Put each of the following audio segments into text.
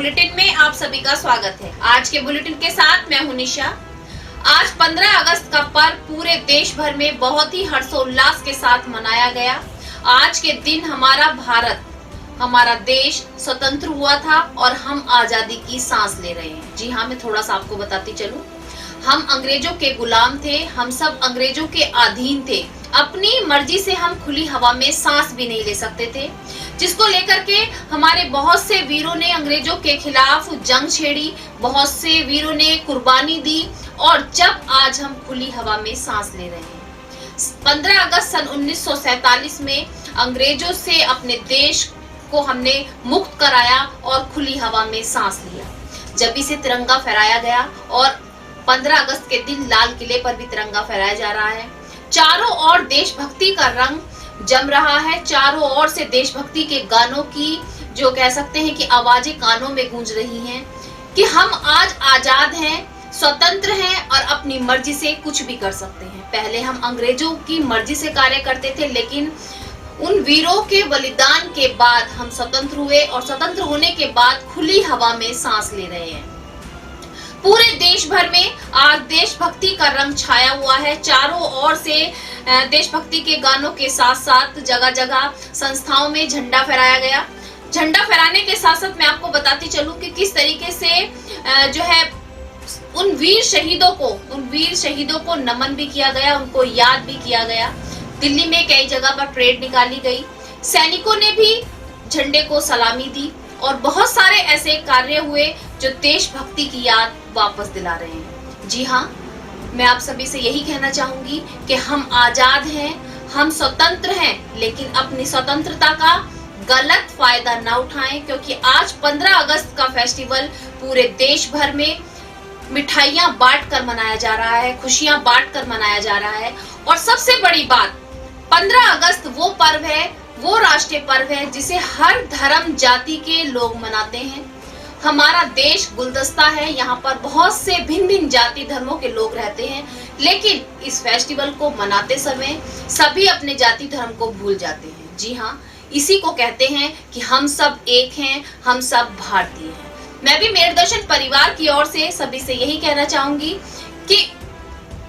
Bulletin में आप सभी का स्वागत है। आज के बुलेटिन के साथ मैं हूं निशा। आज 15 अगस्त का पर्व पूरे देश भर में बहुत ही हर्षोल्लास के साथ मनाया गया। आज के दिन हमारा भारत, हमारा देश स्वतंत्र हुआ था और हम आजादी की सांस ले रहे हैं। जी हाँ, मैं थोड़ा सा आपको बताती चलूं, हम अंग्रेजों के गुलाम थे, हम सब अंग्रेजों के अधीन थे। अपनी मर्जी से हम खुली हवा में सांस भी नहीं ले सकते थे, जिसको लेकर के हमारे बहुत से वीरों ने अंग्रेजों के खिलाफ जंग छेड़ी, बहुत से वीरों ने कुर्बानी दी और जब आज हम खुली हवा में सांस ले रहे हैं। 15 अगस्त सन 1947 में अंग्रेजों से अपने देश को हमने मुक्त कराया और खुली हवा में सांस लिया। जब इसे तिरंगा फहराया गया और 15 अगस्त के दिन लाल किले पर भी तिरंगा फहराया जा रहा है। चारों ओर देशभक्ति का रंग जम रहा है। चारों ओर से देशभक्ति के गानों की, जो कह सकते हैं कि आवाजें कानों में गूंज रही हैं कि हम आज आजाद हैं, स्वतंत्र हैं और अपनी मर्जी से कुछ भी कर सकते हैं। पहले हम अंग्रेजों की मर्जी से कार्य करते थे, लेकिन उन वीरों के बलिदान के बाद हम स्वतंत्र हुए और स्वतंत्र होने के बाद खुली हवा में सांस ले रहे हैं। पूरे देश भर में आज देशभक्ति का रंग छाया हुआ है। चारों ओर से देशभक्ति के गानों के साथ साथ जगह जगह संस्थाओं में झंडा फहराया गया। झंडा फहराने के साथ साथ मैं आपको बताती चलूं कि किस तरीके से जो है उन वीर शहीदों को नमन भी किया गया, उनको याद भी किया गया। दिल्ली में कई जगह पर परेड निकाली गई, सैनिकों ने भी झंडे को सलामी दी और बहुत सारे ऐसे कार्य हुए जो देशभक्ति की याद वापस दिला रहे हैं। जी हाँ, मैं आप सभी से यही कहना चाहूंगी कि हम आजाद हैं, हम स्वतंत्र हैं, लेकिन अपनी स्वतंत्रता का गलत फायदा ना उठाएं, क्योंकि आज 15 अगस्त का फेस्टिवल पूरे देश भर में मिठाइयां बांटकर मनाया जा रहा है, खुशियां बांटकर मनाया जा रहा है। और सबसे बड़ी बात, 15 अगस्त वो पर्व है, वो राष्ट्रीय पर्व है जिसे हर धर्म जाति के लोग मनाते हैं। हमारा देश गुलदस्ता है, यहाँ पर बहुत से भिन्न भिन्न जाति धर्मों के लोग रहते हैं, लेकिन इस फेस्टिवल को मनाते समय सभी अपने जाति धर्म को भूल जाते हैं। जी हाँ, इसी को कहते हैं कि हम सब एक हैं, हम सब भारतीय हैं। मैं भी मेरे दर्शन परिवार की ओर से सभी से यही कहना चाहूंगी कि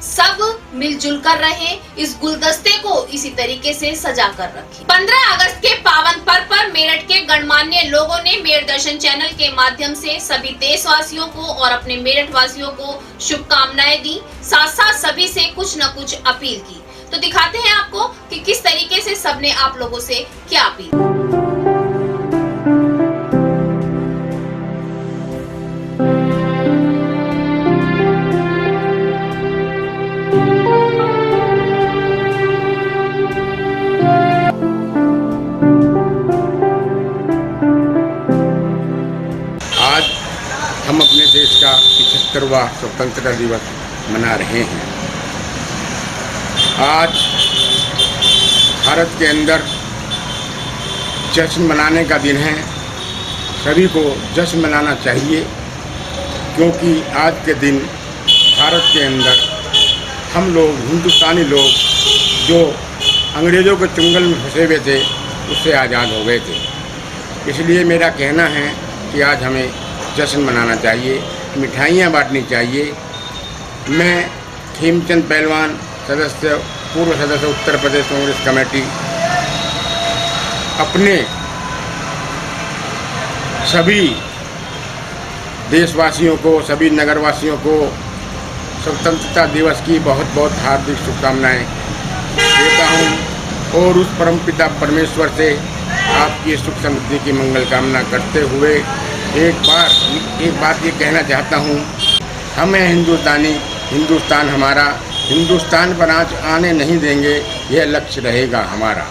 सब मिलजुल कर रहे, इस गुलदस्ते को इसी तरीके से सजा कर रखें। 15 अगस्त के पावन पर्व पर मेरठ के गणमान्य लोगों ने मेरठ दर्शन चैनल के माध्यम से सभी देशवासियों को और अपने मेरठ वासियों को शुभकामनाएं दी, साथ साथ सभी से कुछ न कुछ अपील की। तो दिखाते हैं आपको कि किस तरीके से सबने आप लोगों से क्या अपील। आज हम अपने देश का 75वां स्वतंत्रता दिवस मना रहे हैं। आज भारत के अंदर जश्न मनाने का दिन है। सभी को जश्न मनाना चाहिए, क्योंकि आज के दिन भारत के अंदर हम लोग, हिंदुस्तानी लोग, जो अंग्रेज़ों के चुंगल में फंसे हुए थे, उससे आज़ाद हो गए थे। इसलिए मेरा कहना है कि आज हमें जश्न मनाना चाहिए, मिठाइयाँ बांटनी चाहिए। मैं खेमचंद पहलवान, पूर्व सदस्य उत्तर प्रदेश कांग्रेस कमेटी, अपने सभी देशवासियों को, सभी नगरवासियों को स्वतंत्रता दिवस की बहुत बहुत हार्दिक शुभकामनाएं देता हूं और उस परमपिता परमेश्वर से आपकी सुख समृद्धि की मंगल कामना करते हुए एक बात ये कहना चाहता हूँ, हम हैं हिंदुस्तानी, हिंदुस्तान हमारा, हिंदुस्तान पर आँच आने नहीं देंगे, यह लक्ष्य रहेगा हमारा।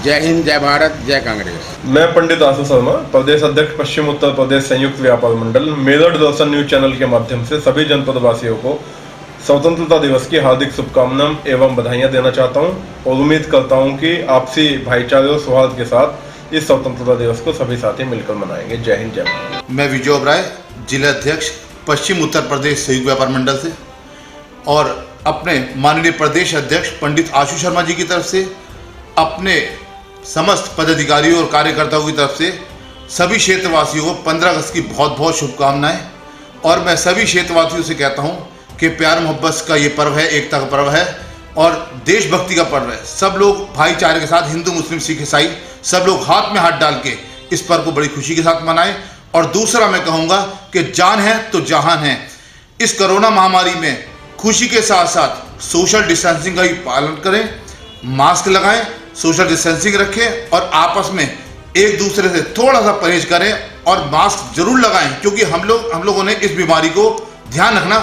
जय हिंद, जय भारत, जय कांग्रेस। मैं पंडित आशु शर्मा, प्रदेश अध्यक्ष पश्चिम उत्तर प्रदेश संयुक्त व्यापार मंडल, मेरठ दर्शन न्यूज चैनल के माध्यम से सभी जनपद वासियों को स्वतंत्रता दिवस की हार्दिक शुभकामनाएं एवं बधाइयां देना चाहता हूं और उम्मीद करता हूं कि आपसी भाईचारे और सौहार्द के साथ इस स्वतंत्रता दिवस को सभी साथी मिलकर मनाएंगे। जय हिंद, जय भारत। मैं विजय ओबराय, जिला अध्यक्ष पश्चिम उत्तर प्रदेश संयुक्त व्यापार मंडल से, और अपने माननीय प्रदेश अध्यक्ष पंडित आशु शर्मा जी की तरफ से, अपने समस्त पदाधिकारियों और कार्यकर्ताओं की तरफ से सभी क्षेत्रवासियों को 15 अगस्त की बहुत बहुत शुभकामनाएं। और मैं सभी क्षेत्रवासियों से कहता हूं कि प्यार मोहब्बत का ये पर्व है, एकता का पर्व है और देशभक्ति का पर्व है। सब लोग भाईचारे के साथ, हिंदू मुस्लिम सिख ईसाई, सब लोग हाथ में हाथ डाल के इस पर्व को बड़ी खुशी के साथ मनाएं। और दूसरा मैं कहूँगा कि जान है तो जहान है। इस कोरोना महामारी में खुशी के साथ साथ सोशल डिस्टेंसिंग का भी पालन करें, मास्क लगाएं, सोशल डिस्टेंसिंग रखें और आपस में एक दूसरे से थोड़ा सा परहेज करें और मास्क जरूर लगाएं, क्योंकि हम लोगों ने इस बीमारी को ध्यान रखना,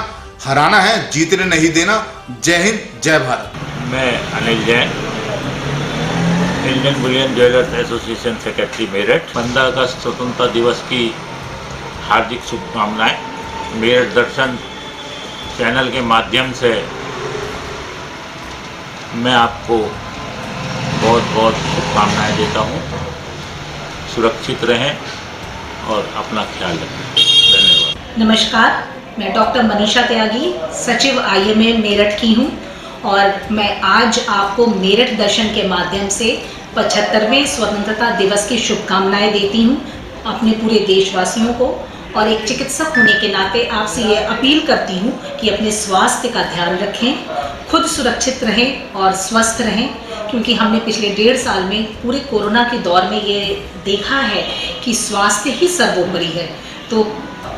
हराना है, जीतने नहीं देना। जय हिंद, जय भारत। मैं Anil Jain, Indian Boolean jewellers association secretary Meerut. 15 अगस्त स्वतंत्रता दिवस की हार्दिक शुभकामनाएं। मेरठ दर्शन चैनल के माध्यम से मैं आपको बहुत बहुत शुभकामनाएं देता हूं। सुरक्षित रहें और अपना ख्याल रखें। धन्यवाद। नमस्कार, मैं डॉक्टर मनीषा त्यागी, सचिव IMA मेरठ की हूं और मैं आज आपको मेरठ दर्शन के माध्यम से 75वें स्वतंत्रता दिवस की शुभकामनाएं देती हूं अपने पूरे देशवासियों को। और एक चिकित्सक होने के नाते आपसे ये अपील करती हूं कि अपने स्वास्थ्य का ध्यान रखें, खुद सुरक्षित रहें और स्वस्थ रहें, क्योंकि हमने पिछले 1.5 साल में पूरे कोरोना के दौर में ये देखा है कि स्वास्थ्य ही सर्वोपरि है। तो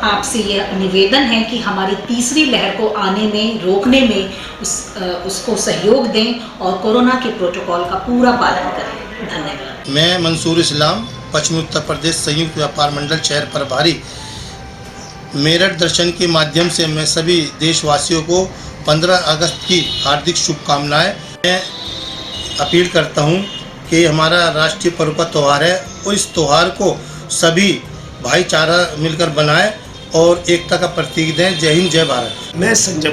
आपसे ये निवेदन है कि हमारी तीसरी लहर को आने में, रोकने में उसको सहयोग दें और कोरोना के प्रोटोकॉल का पूरा पालन करें। धन्यवाद। मैं मंसूर इस्लाम, पश्चिमी उत्तर प्रदेश संयुक्त व्यापार मंडल शहर प्रभारी। मेरठ दर्शन के माध्यम से मैं सभी देशवासियों को 15 अगस्त की हार्दिक शुभकामनाएं। मैं अपील करता हूं कि हमारा राष्ट्रीय पर्व का त्यौहार है और इस त्यौहार को सभी भाईचारा मिलकर बनाएं और एकता का प्रतीक दें। जय हिंद, जय भारत। मैं संजय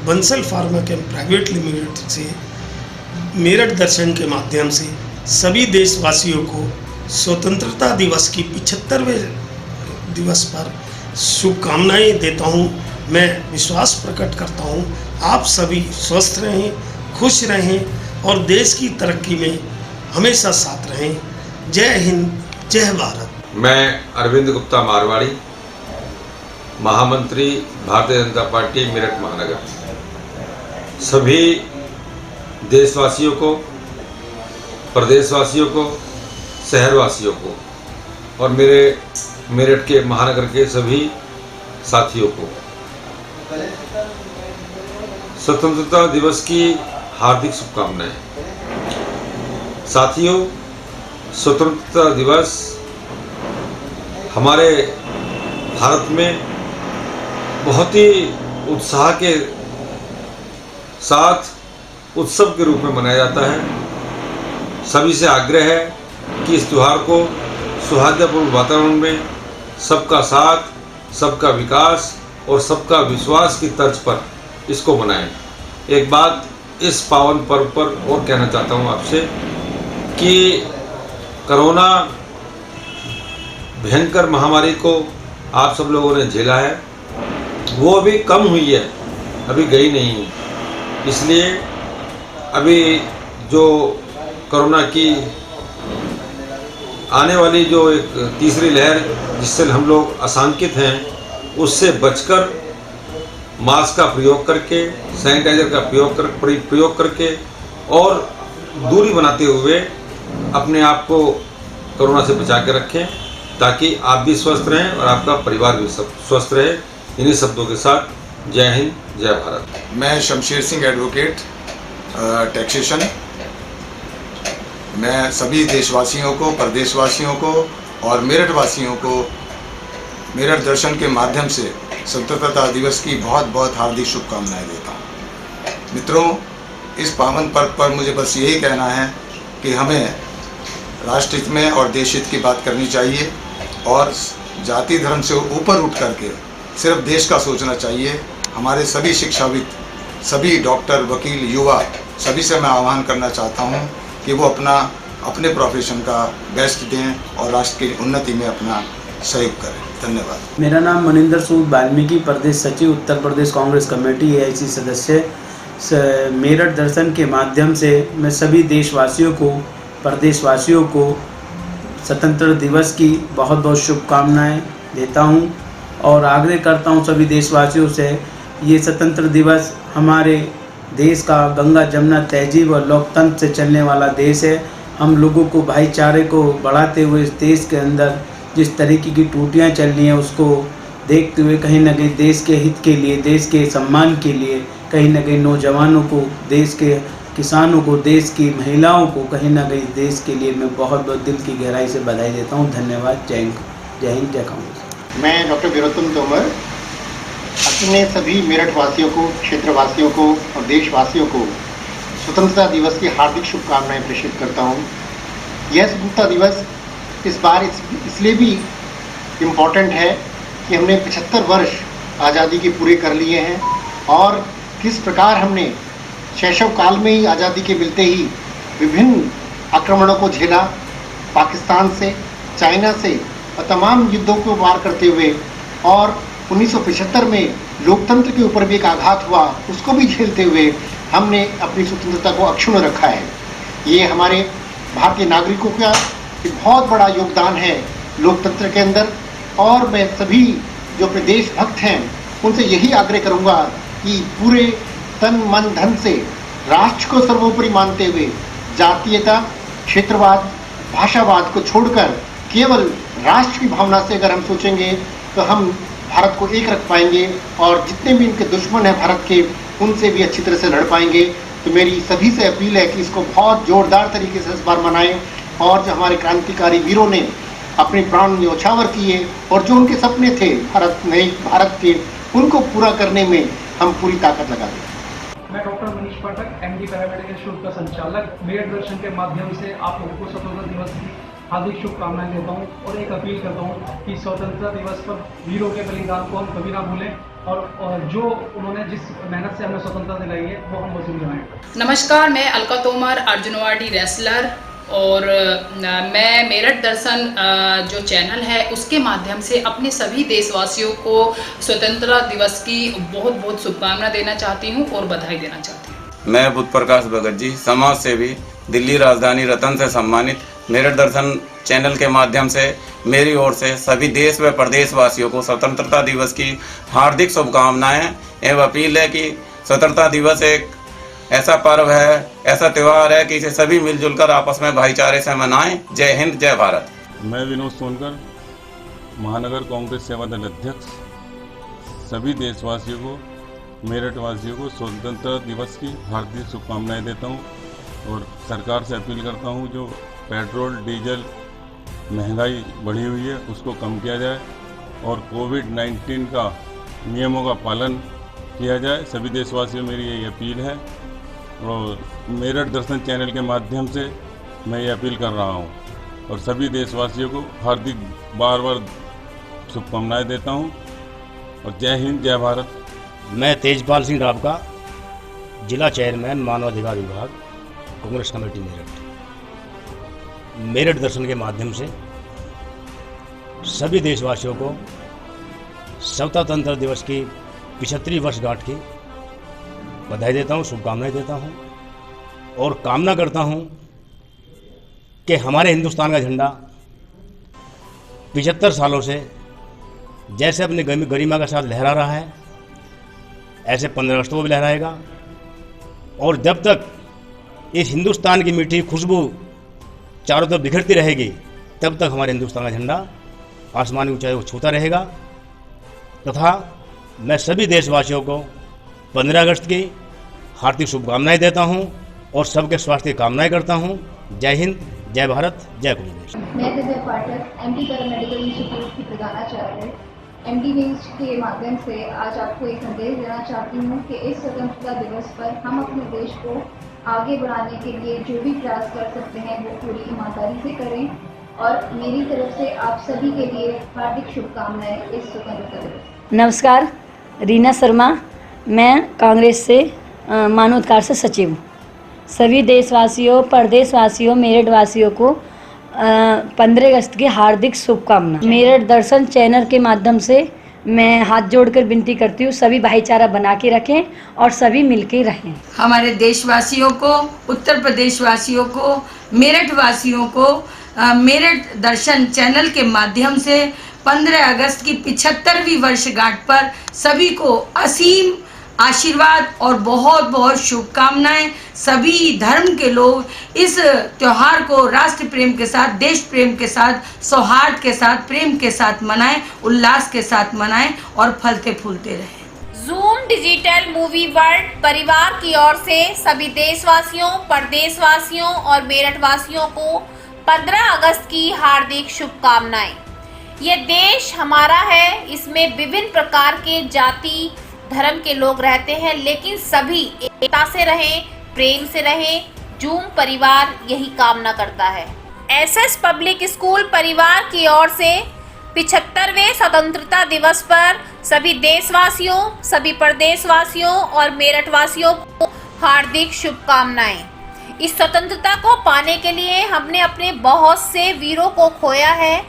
बंसल फार्मा केम प्राइवेट लिमिटेड से मेरठ दर्शन के माध्यम से सभी देशवासियों को स्वतंत्रता दिवस की 75वें दिवस पर शुभकामनाएं देता हूं। मैं विश्वास प्रकट करता हूं आप सभी स्वस्थ रहें, खुश रहें और देश की तरक्की में हमेशा साथ रहें। जय हिंद, जय भारत। मैं अरविंद गुप्ता मारवाड़ी, महामंत्री भारतीय जनता पार्टी मेरठ महानगर। सभी देशवासियों को, प्रदेशवासियों को, शहरवासियों को और मेरे मेरठ के महानगर के सभी साथियों को स्वतंत्रता दिवस की हार्दिक शुभकामनाएं। साथियों, स्वतंत्रता दिवस हमारे भारत में बहुत ही उत्साह के साथ उत्सव के रूप में मनाया जाता है। सभी से आग्रह है कि इस त्यौहार को सौहार्दपूर्ण वातावरण में सबका साथ, सबका विकास और सबका विश्वास की तर्ज पर इसको मनाएं। एक बात इस पावन पर्व पर और कहना चाहता हूं आपसे कि कोरोना भयंकर महामारी को आप सब लोगों ने झेला है, वो अभी कम हुई है, अभी गई नहीं है। इसलिए अभी जो कोरोना की आने वाली जो एक तीसरी लहर जिससे हम लोग आशंकित हैं, उससे बचकर मास्क का प्रयोग करके, सैनिटाइजर का प्रयोग करके और दूरी बनाते हुए अपने आप को कोरोना से बचा के रखें, ताकि आप भी स्वस्थ रहें और आपका परिवार भी स्वस्थ रहे। इन्हीं शब्दों के साथ जय हिंद, जय भारत। मैं शमशेर सिंह, एडवोकेट, टैक्सेशन। मैं सभी देशवासियों को, प्रदेशवासियों को और मेरठ वासियों को मेरठ दर्शन के माध्यम से स्वतंत्रता दिवस की बहुत बहुत हार्दिक शुभकामनाएं देता हूँ। मित्रों, इस पावन पर्व पर मुझे बस यही कहना है कि हमें राष्ट्र हित में और देश हित की बात करनी चाहिए और जाति धर्म से ऊपर उठ करके सिर्फ देश का सोचना चाहिए। हमारे सभी शिक्षाविद, सभी डॉक्टर, वकील, युवा, सभी से मैं आह्वान करना चाहता हूँ कि वो अपने प्रोफेशन का बेस्ट दें और राष्ट्र की उन्नति में अपना सहयोग करें। धन्यवाद। मेरा नाम मनिंदर सूद वाल्मीकि, प्रदेश सचिव, उत्तर प्रदेश कांग्रेस कमेटी, AIC सदस्य। मेरठ दर्शन के माध्यम से मैं सभी देशवासियों को, प्रदेशवासियों को स्वतंत्र दिवस की बहुत बहुत शुभकामनाएं देता हूं और आग्रह करता हूं सभी देशवासियों से, ये स्वतंत्र दिवस हमारे देश का गंगा जमुना तहजीब और लोकतंत्र से चलने वाला देश है। हम लोगों को भाईचारे को बढ़ाते हुए इस देश के अंदर जिस तरीके की टूटियाँ चल रही हैं उसको देखते हुए कहीं ना कहीं देश के हित के लिए, देश के सम्मान के लिए, कहीं ना कहीं नौजवानों को, देश के किसानों को, देश की महिलाओं को कहीं ना कहीं देश के लिए मैं बहुत बहुत दिल की गहराई से बधाई देता हूँ। धन्यवाद। जय हिंद, जय कांग्रेस। मैं डॉक्टर वीरोत्तम तोमर अपने सभी मेरठ वासियों को, क्षेत्रवासियों को और देशवासियों को स्वतंत्रता दिवस की हार्दिक शुभकामनाएं प्रेषित करता हूं। यह स्वतंत्रता दिवस इस बार इसलिए भी इम्पॉर्टेंट है कि हमने 75 वर्ष आज़ादी के पूरे कर लिए हैं और किस प्रकार हमने शैशव काल में ही आज़ादी के मिलते ही विभिन्न आक्रमणों को झेला, पाकिस्तान से, चाइना से और तमाम युद्धों को पार करते हुए, और 1975 में लोकतंत्र के ऊपर भी एक आघात हुआ, उसको भी झेलते हुए हमने अपनी स्वतंत्रता को अक्षुण्ण रखा है। ये हमारे भारतीय नागरिकों का एक बहुत बड़ा योगदान है लोकतंत्र के अंदर, और मैं सभी जो अपने देशभक्त हैं उनसे यही आग्रह करूंगा कि पूरे तन मन धन से राष्ट्र को सर्वोपरि मानते हुए जातीयता, क्षेत्रवाद, भाषावाद को छोड़कर केवल राष्ट्र की भावना से अगर हम सोचेंगे तो हम भारत को एक रख पाएंगे और जितने भी इनके दुश्मन हैं भारत के, उनसे भी अच्छी तरह से लड़ पाएंगे। तो मेरी सभी से अपील है कि इसको बहुत जोरदार तरीके से इस बार मनाएं, और जो हमारे क्रांतिकारी वीरों ने अपने प्राण न्योछावर किए और जो उनके सपने थे भारत के, उनको पूरा करने में हम पूरी ताकत लगा दें। मैं डॉक्टर मनीष पाठक, एमडी पैरामेडिकल इंस्टीट्यूट का संचालक, मेरठ दर्शन के माध्यम से आप लोगों को स्वतंत्रता दिवस की हार्दिक शुभकामनाएं देता हूं और एक अपील करता हूं कि स्वतंत्रता दिवस पर वीरों के बलिदान को हम कभी ना भूलें और जो उन्होंने जिस मेहनत से हमें स्वतंत्रता दिलाई है वो हम वसूल कराएं। नमस्कार, मैं अलका तोमर, अर्जुनवाड़ी रेसलर, और मैं मेरठ दर्शन जो चैनल है उसके माध्यम से अपने सभी देशवासियों को स्वतंत्रता दिवस की बहुत बहुत शुभकामनाएं देना चाहती हूं और बधाई देना चाहती हूं। मैं बुद्ध प्रकाश भगत जी, समाज सेवी, दिल्ली राजधानी रतन से सम्मानित मेरठ दर्शन चैनल के माध्यम से मेरी ओर से सभी देश व प्रदेशवासियों को स्वतंत्रता दिवस की हार्दिक शुभकामनाएं एवं अपील है कि स्वतंत्रता दिवस एक ऐसा पर्व है, ऐसा त्यौहार है कि इसे सभी मिलजुल कर आपस में भाईचारे से मनाएं। जय हिंद, जय भारत। मैं विनोद सोनकर, महानगर कांग्रेस सेवा दल अध्यक्ष, सभी देशवासियों को, मेरठ वासियों को स्वतंत्रता दिवस की हार्दिक शुभकामनाएं देता हूं और सरकार से अपील करता हूं जो पेट्रोल डीजल महंगाई बढ़ी हुई है उसको कम किया जाए और कोविड-19 का नियमों का पालन किया जाए। सभी देशवासियों मेरी यही अपील है और मेरठ दर्शन चैनल के माध्यम से मैं ये अपील कर रहा हूँ और सभी देशवासियों को हार्दिक बार बार शुभकामनाएं देता हूँ और जय हिंद, जय भारत। मैं तेजपाल सिंह रावका, जिला चेयरमैन मानवाधिकार विभाग, कांग्रेस कमेटी मेरठ। मेरठ दर्शन के माध्यम से सभी देशवासियों को स्वतंत्रता दिवस की 75वीं वर्षगांठ की बधाई देता हूँ, शुभकामनाएं देता हूँ और कामना करता हूँ कि हमारे हिंदुस्तान का झंडा 75 सालों से जैसे अपनी गरिमा के साथ लहरा रहा है ऐसे 15 अगस्त को भी लहराएगा और जब तक इस हिंदुस्तान की मीठी खुशबू चारों तरफ बिखरती रहेगी तब तक हमारे हिंदुस्तान का झंडा आसमानी ऊंचाई को छूता रहेगा। तथा मैं सभी देशवासियों को 15 अगस्त की हार्दिक शुभकामनाएं देता हूं और सबके स्वास्थ्य की कामनाएं करता हूं। जय हिंद, जय भारत, जय कुलदेश। मैं दिव्या पाठक, एमडी पैरामेडिकल इंस्टीट्यूट की प्रधानाचार्य, एमडी न्यूज के माध्यम से आज आपको एक संदेश देना चाहती हूं कि इस स्वतंत्रता दिवस पर हम अपने देश को आगे बढ़ाने के लिए जो भी प्रयास कर सकते हैं वो पूरी ईमानदारी से करें और मेरी तरफ से आप सभी के लिए हार्दिक शुभकामनाएं इस स्वतंत्रता दिवस। नमस्कार, रीना शर्मा, मैं कांग्रेस से मानवाधिकार से सचिव हूँ। सभी देशवासियों, प्रदेशवासियों, मेरठ वासियों को 15 अगस्त की हार्दिक शुभकामनाएं। मेरठ दर्शन चैनल के माध्यम से मैं हाथ जोड़कर विनती करती हूँ सभी भाईचारा बना के रखें और सभी मिलके रहें। हमारे देशवासियों को, उत्तर प्रदेश वासियों को, मेरठ वासियों को मेरठ दर्शन चैनल के माध्यम से 15 अगस्त की 75वीं वर्षगांठ पर सभी को असीम आशीर्वाद और बहुत बहुत शुभकामनाएं। सभी धर्म के लोग इस त्योहार को राष्ट्र प्रेम के साथ, देश प्रेम के साथ, सौहार्द के साथ, प्रेम के साथ मनाएं, उल्लास के साथ मनाएं और फलते फूलते रहें। जूम डिजिटल मूवी वर्ल्ड परिवार की ओर से सभी देशवासियों, परदेशवासियों और मेरठ वासियों को 15 अगस्त की हार्दिक शुभकामनाएं। ये देश हमारा है, इसमें विभिन्न प्रकार के जाति धर्म के लोग रहते हैं, लेकिन सभी एकता से रहें, प्रेम से रहें। जूम परिवार यही कामना करता है। एसएस पब्लिक स्कूल परिवार की ओर से 75वें स्वतंत्रता दिवस पर सभी देशवासियों, सभी प्रदेशवासियों और मेरठ वासियों को हार्दिक शुभकामनाएं। इस स्वतंत्रता को पाने के लिए हमने अपने बहुत से वीरों को खोया है,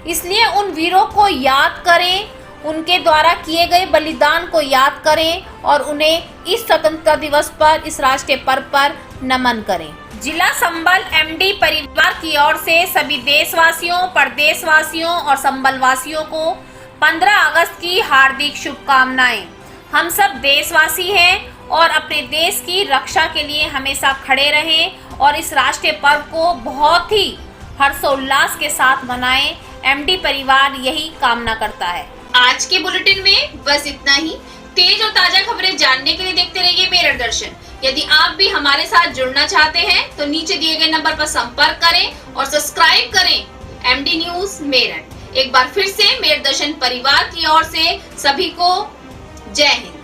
इसलिए उन वीरों को याद करें, उनके द्वारा किए गए बलिदान को याद करें और उन्हें इस स्वतंत्रता दिवस पर, इस राष्ट्रीय पर्व पर नमन करें। जिला संबल एमडी परिवार की ओर से सभी देशवासियों, प्रदेशवासियों और संबल वासियों को 15 अगस्त की हार्दिक शुभकामनाएं। हम सब देशवासी हैं और अपने देश की रक्षा के लिए हमेशा खड़े रहें और इस राष्ट्रीय पर्व को बहुत ही हर्षोल्लास के साथ मनाएं। एमडी परिवार यही कामना करता है। आज के बुलेटिन में बस इतना ही। तेज और ताजा खबरें जानने के लिए देखते रहिए मेरठ दर्शन। यदि आप भी हमारे साथ जुड़ना चाहते हैं तो नीचे दिए गए नंबर पर संपर्क करें और सब्सक्राइब करें एमडी न्यूज मेरठ। एक बार फिर से मेरठ दर्शन परिवार की ओर से सभी को जय हिंद।